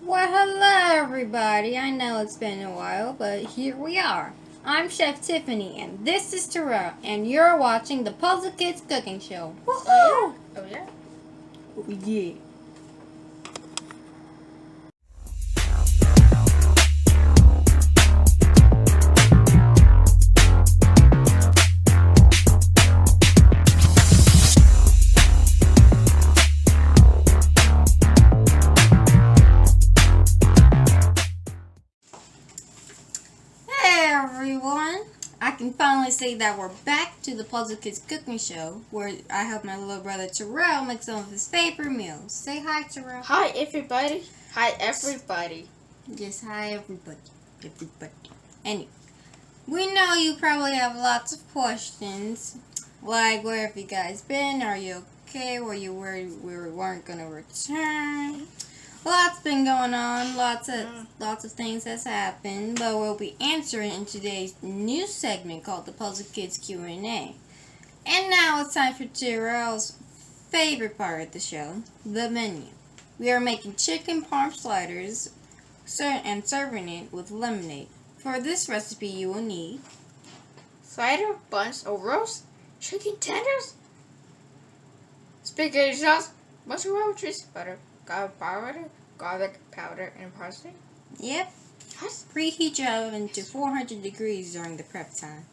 Well, hello everybody. I know it's been a while, but here we are. I'm Chef Tiffany, and this is Terrell, and you're watching the Puzzle Kidz Cooking Show. Woohoo! Oh yeah? Oh yeah. Hey everyone! I can finally say that we're back to the Puzzle Kidz Cooking Show, where I help my little brother Terrell make some of his favorite meals. Say hi, Terrell. Hi everybody. Hi everybody. Just hi, everybody. Anyway, we know you probably have lots of questions, like where have you guys been? Are you okay? Were you worried we weren't gonna return? Lots been going on. Lots of things has happened, but we'll be answering in today's new segment called the Puzzle Kidz Q&A. And now it's time for Terrell's favorite part of the show, the menu. We are making chicken parm sliders and serving it with lemonade. For this recipe, you will need Slider, buns, or roast, chicken tenders, spaghetti sauce, mozzarella cheese, butter, garlic powder, and parsley. Yep. Preheat your oven to 400 degrees during the prep time.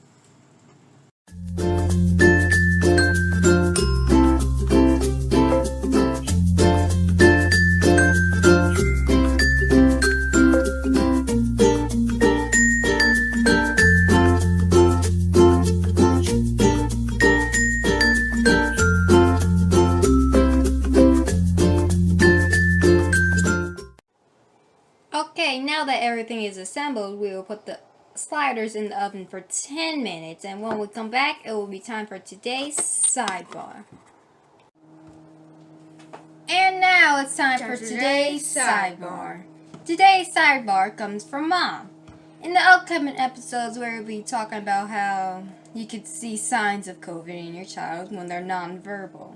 Okay, now that everything is assembled, we will put the sliders in the oven for 10 minutes, and when we come back, it will be time for today's sidebar. And now it's time for today's sidebar. Today's sidebar comes from Mom. In the upcoming episodes, we'll be talking about how you could see signs of COVID in your child when they're nonverbal.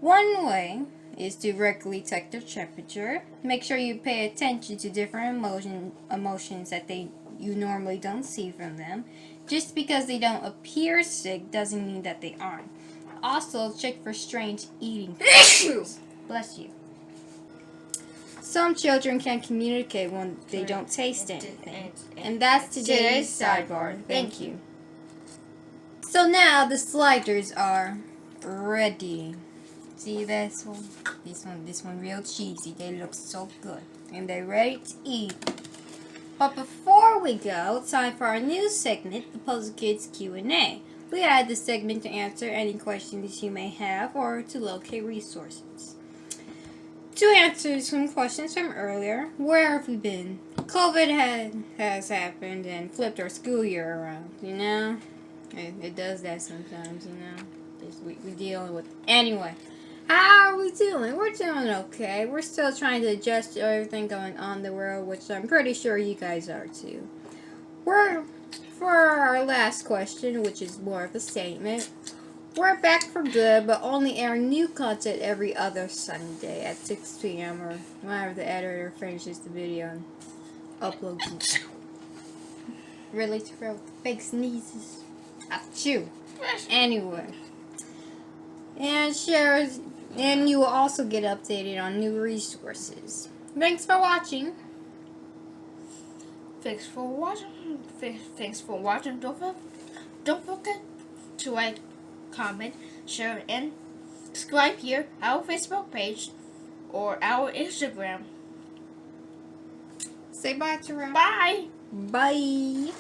One way is to regularly check their temperature. Make sure you pay attention to different emotions that you normally don't see from them. Just because they don't appear sick doesn't mean that they aren't. Also, check for strange eating patterns. Bless you. Some children can communicate when they don't taste anything. And that's today's sidebar. Thank you. So now the sliders are ready. See this one? This one real cheesy. They look so good. And they're ready to eat. But before we go, it's time for our new segment, the Puzzle Kidz Q&A. We add this segment to answer any questions you may have or to locate resources. To answer some questions from earlier, where have we been? COVID has happened and flipped our school year around, you know? It does that sometimes, you know? We dealing with... Anyway. How are we doing? We're doing okay. We're still trying to adjust to everything going on in the world, which I'm pretty sure you guys are too. For our last question, which is more of a statement, we're back for good, but only air new content every other Sunday at 6 p.m. or whenever the editor finishes the video and uploads it. Really, Terrell? Fake sneezes. Achoo. Anyway. And you will also get updated on new resources. Thanks for watching. Thanks for watching. Don't forget to like, comment, share, and subscribe here, our Facebook page, or our Instagram. Say bye, Terrell. Bye. Bye.